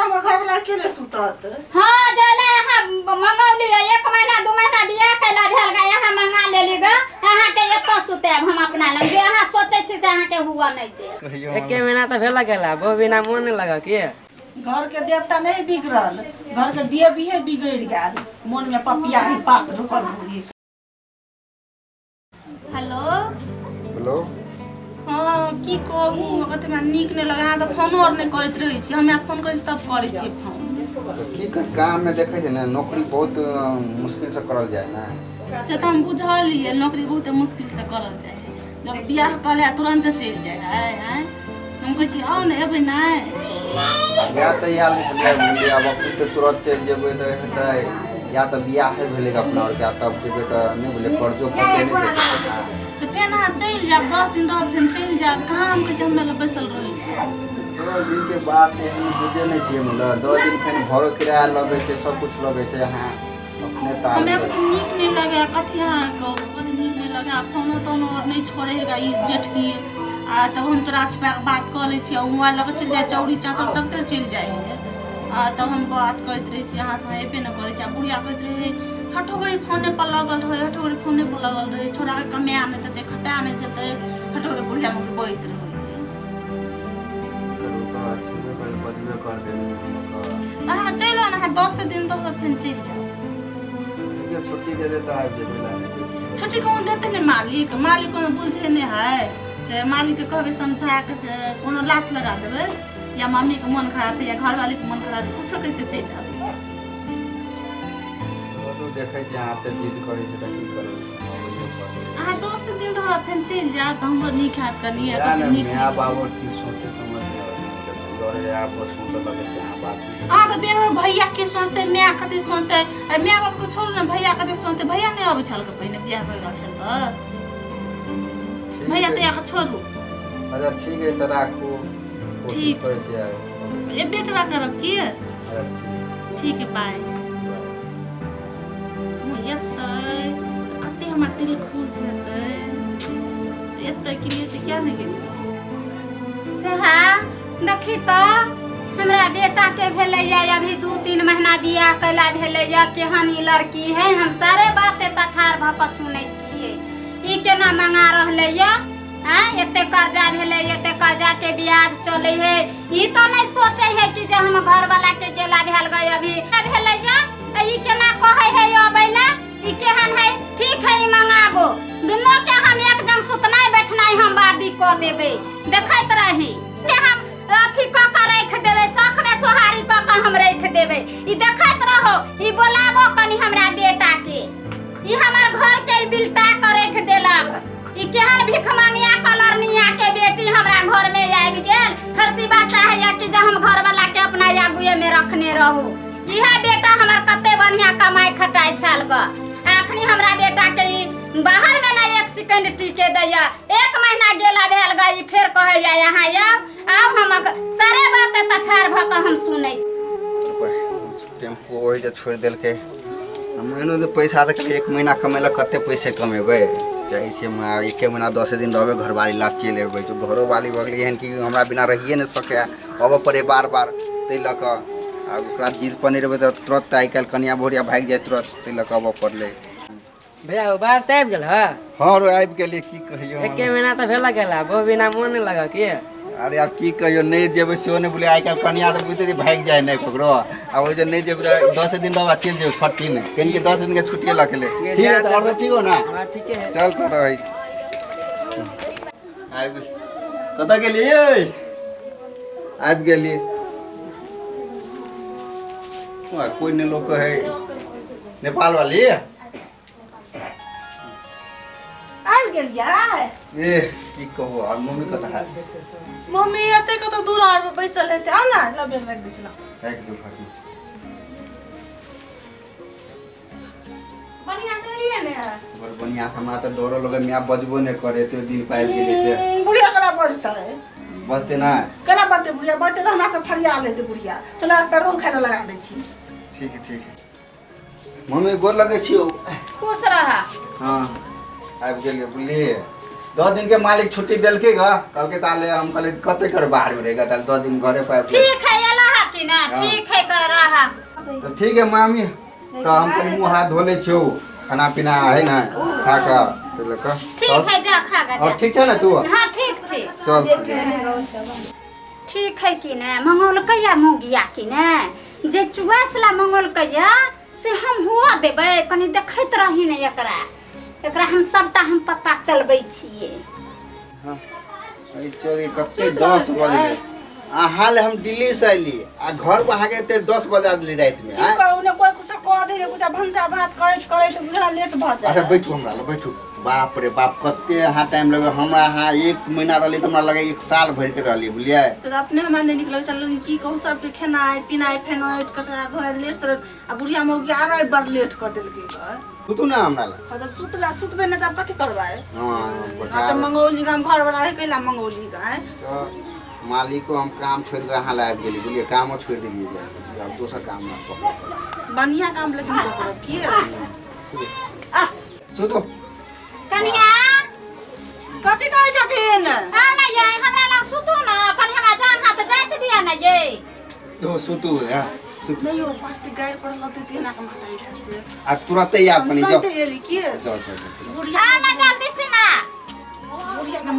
हमर घर वाला अकेले सुतत। हां जाने यहां मंगौली 1 महीना 2 महीना बियाह कैला भेल गा यहां मंगा लेली ग यहां के एत सुतेब हम अपना लग जे यहां सोचै छी से यहां के हुआ नहीं दे। 1 महीना त भेला गेला बहु बिना मन नहीं लगा के घर के देवता नहीं बिगड़ल, घर के देवी है बिगड़ गेल, मन में पपिया ही पाप ढुकल रही। हेलो हेलो हाँ की कहू कते में नीक नहीं लगा त फोन और नहीं करत रही छी, हमें फोन करै छी तब करै छी फोन। की कर काम में देखे छै ना नौकरी बहुत मुश्किल से करल जाए ना। से तो हम बुझलिए नौकरी बहुत मुश्किल से करल जाए है, जब बियाह करे तुरंत चल जाए है हैं हम कहै छी आओ ने एबै नै या त यार लिया अब तो तुरंत चल जेबै त हेतै या त बियाह है भेले अपना और क्या तब जेबै त नहीं बोले कर्जो पते नहीं देतै तो फेन अहाँ चल जाब 10 दिन रह फेन चल जाब कहाँ हम कहै छी हमरा लग बैसल रही। 2 दिन के बाद एहन बुझे नहीं छियै मतलब 2 दिन फेन घरो किराया लगे छै सब कुछ लगे छै अहाँ अपने तार हमें कुछ नीक नहीं लगे कथी अहाँ को कथी नीक नहीं लगे फोनो तोनो और नहीं छोड़ेगा ई जेठकी आ तब हम तोरा से बात कर ले छी मोबाइल लगे चल जाए चौड़ी चातर सब तर चल जाए है आ तब हम बात करत रही छी अहाँ से एबे न करे छी बुढ़िया कहत रहे हठोगरी फोने पर लगल रहे हठोगरी फोने पर लगल रहे छोड़ा के कमे आने देते खटा नहीं देते हठोगरी बुढ़िया में बैठ रहे तो अच्छे में बदले कर दे अहाँ चलो ना 10 दिन रह फिर चल जाओ ये छुट्टी दे देता है जेबे छुट्टी कौन देते ने मालिक मालिक को बुझे नहीं है से मालिक के कहबे समझा के से कोनो लात लगा देबे या मम्मी के मन खराब है या घर वाले के मन खराब है कुछ करके चल जाओ तो देखे जे आप त जिद करे छै त की करे अहाँ 10 दिन रह फिर चल जाओ तो हमको नीक हाथ करनी है नीक मैं बाबू की सोचे समझ नहीं और आप सोच लगे से आप बात आ तो बेर भैया के सोचते मैं कते सोचते मैं बाप को छोड़ ना भैया कते सोचते भैया नहीं आबे छल के पहले बियाह कर गेल छल त भैया ते छोड़ू अच्छा ठीक है त राखू ठीक करे से आए ये बेटवा करब की अच्छा ठीक है बाय येतै कते हमर दिल खुश हेतै येतै कि नहीं से क्या नहीं गेल सेहा देखी तो हमरा बेटा के भेलैया अभी 2-3 महीना बियाह कैला भेलैया केहन ई लड़की है हम सारे बातें तठार भ क सुनै छियै ई केना मंगा रहलैया हां एते कर्जा भेलै एते कर्जा के ब्याज चलै है ई तो नहीं सोचै है कि जे हम घर वाला के गेला भेल गई अभी भेलैया ई केना कहै है अबैला ई केहन है ठीक है ई मंगाबो दुनो के हम एक जन सुतनाय बैठनाय हम बादी क देबै देखैत रही के हम अथी क के रख देबै शौक में सोहारी क के हम रख देबै ई देखैत रहो ई बोलाबो कनी हमरा बेटा के ई हमर घर के बिल्टा के रख देलक ई केहन भिख मांगिया कलरनिया के बेटी हमरा घर में आबि गेल हरसी बात चाहे कि जे हम घर वाला के अपना आगुए में रखने रहू इहा बेटा हमर कते बढ़िया कमाई खटाई छल ग अखनी हमरा बेटा के बाहर में ना 1 सेकंड टिके दैया 1 महीना गेला भेल गई फिर कहैया यहां आओ हम सारे बात तठार भ क हम सुनै टेम्पो ओहि जे छोड़ देल के हम एनो तो पैसा तक 1 महीना कमेला कते पैसे कमेबै चाहे से 1 महीना 10 दिन रहबे घर वाली लाग चल एबै तो घरो वाली भगली एहन कि हमरा बिना रहिए न सके अब पड़े बार-बार तै लक आ ओकरा जिद पने रहबे त तुरंत आइ काल कनिया भोरिया भाग जाय तुरंत तै लक अब पड़ले भैया बाहर से आबि गेल ह हां रो आबि गेलिए की कहियो 1 महीना त भेला गेला बहु बिना मन नहीं लगा के अरे यार की कहियो नहीं जेबे सेहो नहीं बोले आइ काल कनिया त बुझते भाग जाय नहीं पकड़ो आ ओइ जे नहीं जेबे 10 दिन रहबा चल जेबे फटी नहीं कन के 10 दिन के छुट्टी लखले ठीक है तो और ठीक हो ना हां ठीक है चल कर रही आबि कत गेलिए आबि गेलिए कोई नहीं लोग है नेपाल वाली आबि गेलियै ए की कहू आ मम्मी कत है मम्मी एते कत दूर आर पे बैसल हेतै आउ ना लबे रख दै छला एक दो फाटी बढ़िया से लिए ने और बढ़िया हमरा त डरो लगे मैं बजबो नहीं करे तो दिन पाइब गेले से बुढ़िया कला बजता है बजते ना कला बाते बुढ़िया बाते तो हमरा से फरिया लेते बुढ़िया चलो आज पैर खाए लगा दै छी ठीक है मम्मी गोर लगे छियो खुश रहा हां आबि गेलिए बुझलिए 10 दिन के मालिक छुट्टी देलके ग कल के ताले हम कहले कते कर बाहर में रहेगा ताले 10 दिन घरे पे ठीक है एला कि ना ठीक है कर रहा तो ठीक है मामी तो हमको मुंह हाथ धो ले छियो खाना पीना है ना खा का तो लका ठीक है जा खा गा और ठीक है ना तू हाँ ठीक छे चल ठीक है कि ना मंगोल कया मोगिया कि ना जे चुआसला मंगोल कया से हम हुआ देबे कनी देखैत रही ने एकरा हम सबटा हम पता चलबै छियै हां अरे चोरी कते 10 बजे हाल हम दिल्ली से आइली आ घर पर आगे ते 10 बजा दिली रात में की कहू ने कोई कुछ कह दे कुछ भंसा भात करैत तो बुझा लेट भ जाए अच्छा बैठू हमरा ले बैठू बाप रे बाप कते यहाँ टाइम लगे हमरा यहाँ 1 महीना रहली तो हमरा लगे 1 साल भर के रहली बुझलिए सर अपने हमरा नहीं निकल चल की कहू सबके खेनाइ पिनाइ फेनोट कटरा धोरा लेट सर आ बुढ़िया मौ 11 बार लेट क देलकै सुतू ना हमरा ला मतलब सुतबे न त कथि करबाए हां तो मंगौली का हम घर वाला है कैला मंगौली का है तो मालिक को हम काम छोड़ के यहाँ लाग गेली बोलिए काम छोड़ दिलिए अब दूसरा काम ना कर बढ़िया काम लेकिन तो करब की सुतो कनिया कथि कहै छथिन आ ना ये हमरा लग सुतू ना कनी हमरा जान हाथ जाइत दिया ना ये तो सुतू है सुतू नहीं हो पास्ती गायर पर लते तेना का माता इठा से आ तुरंत ही आप बनी जाओ तेरी की जाओ बुढ़िया आ ना जल्दी से ना बुढ़िया के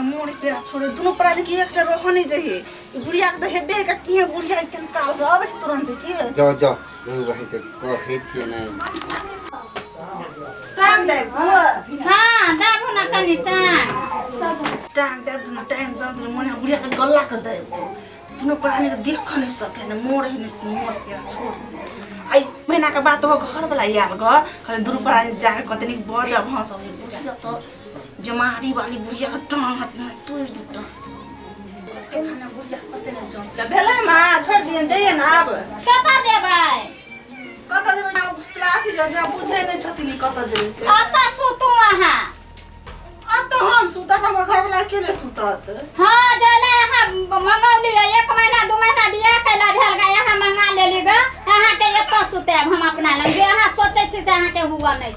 मोड़े पेरा छोड़े दोनों प्राणी की एक जगह होने चाहिए बुढ़िया के तो हेबे का की बुढ़िया चनकाल रब से तुरंत की जाओ जाओ वही तो कहे छिए ना टाइम दे हां दाबू ना कनी टाइम दे टाइम दे मोने बुढ़िया के गल्ला कर दे दोनों प्राणी के देख नहीं सके न मोड़ पेरा छोड़ आई महीना के बाद तो घर वाला याल ग खाली दोनों प्राणी जाके कतनी बजा भांस बुढ़िया तो जमारी वाली बुढ़िया का टांग हाथ में तोड़ देता खाना बुढ़िया कते न जम भेलै मां छोड़ दियन जाइए ना अब कता जेबै कता जेबै ना साथी जो बुझै नै छथिन कता जेबै से आता सुतू वहां अब तो हम सुतत हमर घर वाला के ले सुतत हां जले हां मंगौली 1 महीना 2 महीना बियाह कैला भेल गा यहां मंगा लेली ग यहां के एत सुते हम अपना लग यहां सोचै छी से यहां के हुआ नै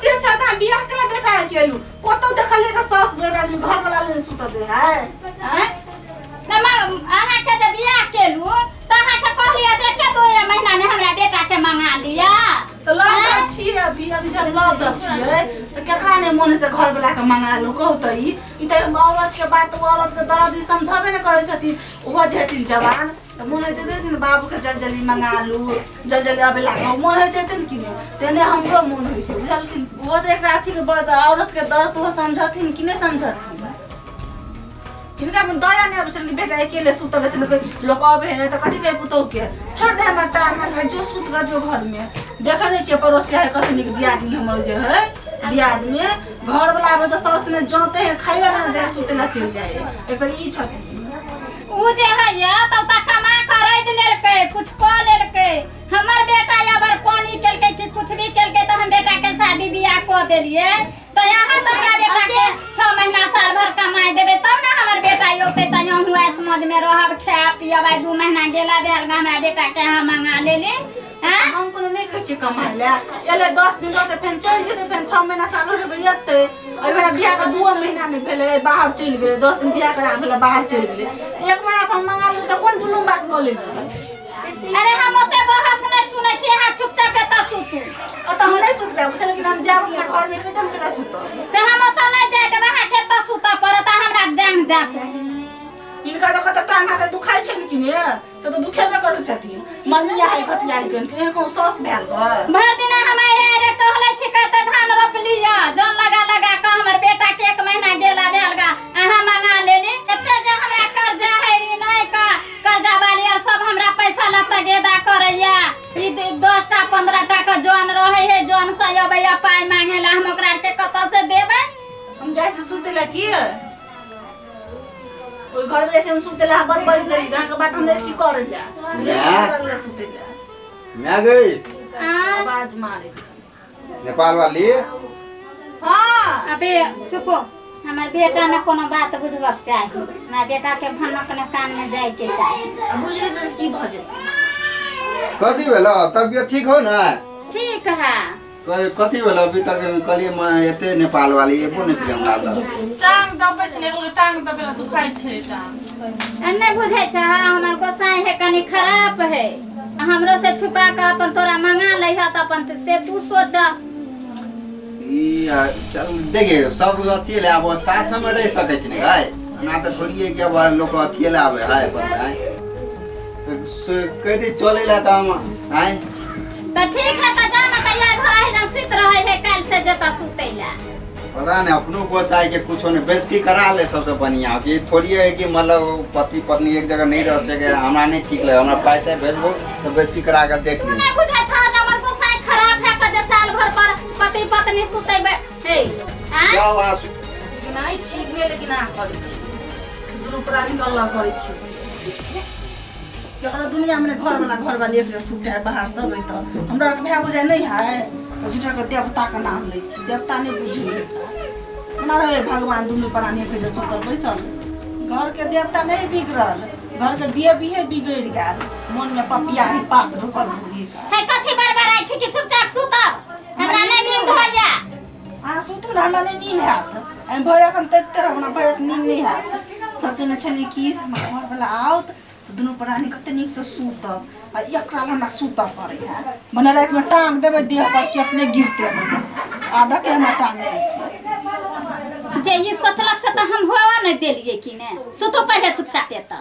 से छता बियाह केला बेटा केलु कतो देखले का सास बेरा घर वाला ले सुतत है हैं तमा अहां के जे बियाह केलु त अहां के कहलिया जे के 2 महीना में हमरा बेटा के मंगा लिया तो लव छिए अभी जब लव छिए तो केकरा ने मन से घर वाला के मंगा लो कहतई ई त औरत के बात औरत के दर्द समझाबे न करे छथिन ओहो जेतिन जवान त मन हेते दिन बाबू के जल्दी मंगा लू जल्दी अबे लागो मन हेते कि ने तेने हमरो मन होई छै बुझलखिन वो त एकरा अथी के बात औरत के दर्द वो समझथिन कि ने समझथिन इनका मन दया नहीं अब चल बेटा अकेले सुतल रहते न लोग आबे है त कथि के पुतौ के छोड़ दे हमर टांगा का जो सुत ग जो घर में देखे नहीं छे पड़ोसिया है कथि निक दियादनी हमर जे है दियाद में घर वाला आबे त सास के जाते है खाइबे ना दे सुतेला चल जाए एक त ई छथि उ जे है या त कमा करैत लेलकै कुछ क लेलकै हमर बेटा अबर पानी केलकै कि कुछ भी केलकै त हम बेटा के शादी बियाह क देलिए त यहां त हमरा बेटा के 6 महीना साल भर कमाई देबे तब ना हमर बेटा योते त हम हुआ समाज में रहब खा पियब 2 महीना गेला भेल हमरा बेटा के हम मंगा लेली हैं हम कोनो नहीं कहै छी कमाइ ले एले 10 दिन रहते फेन चल जेते फेन 6 महीना साल भर बियाते अइ मेरा बियाह के 2 महीना नहीं भेले बाहर चल गेले 10 दिन बियाह करा भेले बाहर चल गेले 1 महीना पर मंगा ले त कोन जुलुम बात क ले अरे हम ओते बहस नहीं सुनै छी यहां चुपचाप एत सुतू त हम नहीं सुतबे बुझल कि हम जाब अपना घर में के जम केला सुत से हम ओत नहीं जाय देबे हां के त सुत परत हमरा जान जात इनका तो कत टांगा के दुखाई छै कि ने से तो दुखेबे करू छथिन मनिया है घटिया है के को सॉस भेल ग भर दिन हमारे रे टहलै छी कते धान रोप लिया जन लगा लगा के हमर बेटा के 1 महीना गेला भेल गा अहां मंगा लेनी एते जे हमरा कर्जा है रे नहीं का कर्जा वाली और सब हमरा पैसा लता गेदा करैया ई 10 टा 15 टा के जन रहै है जन से अबैया पाई मांगेला हम ओकरा के कत से देबै हम जैसे सुतेला की कोई घर में ऐसे हम सुतेला बड़ बड़ देली गांव के बात हम नहीं छी करैया ले सुतेला मैं गई आवाज मारे छी नेपाल वाली हां अबे चुप हमर बेटा ने कोनो बात बुझबक चाही ना बेटा के भनक ने कान में जाय के चाही बुझले त की भ जेतै कथी भेल तबियत ठीक हो ना ठीक है कथी भेल अभी तक कहलिए मैं एते नेपाल वाली एबो निकले हमरा लग टांग दबे छै एगो टांग दबे ला दुखाई छै टांग नहीं बुझे छ हमर गोसाई है कनी खराब है हमरो से छुपा के अपन तोरा मंगा ले है त अपन से तू सोच ई चल देखे सब अथी ले आब साथ में रह सके छै ने गाय ना त थोड़ी है कि अब लोग अथी ले आवे है अपन तो कहते चले ला त हम आए तो ठीक है त जाना त यार घर है जा सुत रहे है काल से जता सुतेला पता नहीं अपनों गोसाई के कुछ ने बेइज्जती करा ले सबसे बढ़िया कि थोड़ी है कि मतलब पति पत्नी एक जगह नहीं रह सके हमरा नहीं ठीक लगे हमरा पाइते भेजबो तो बेइज्जती करा के देख ली नहीं बुझे छ हमर गोसाई खराब है के साल भर पर पति पत्नी सुते हे हां जाओ आसु लेकिन आई ठीक नहीं लेकिन आ करै छी दुनू प्राणी के अल्लाह करै छी केकरा दुनिया में घर वाला एक जगह सुते है बाहर सब है तो हमरा भाई बुझाय नहीं है तो झूठा के देवता का नाम ले छी देवता नहीं बुझे ना रहे भगवान दुनू प्राणी के जे सुतल बैसल घर के देवता नहीं बिगड़ल घर के देवी है बिगड़ गेल मन में पपिया ही पाप ढुकल होई है कथि बरबराई छी कि चुपचाप सुत हमरा नहीं नींद होया आ सुतू ना हमरा नहीं नींद हैत हम भोरे हम तक तरह हमरा भोरे नींद नहीं हैत सोचने छली कि घर वाला आओत दुनू प्राणी कते नीक से सूतब आ एकरा हमरा सूतब पड़े है मने रात में टांग देबे देह पर के अपने गिरते आधा के हमरा टांग दे जे ये सोचलक से त हम होवा नहीं देलिए कि ने सुतो पहले चुपचाप एता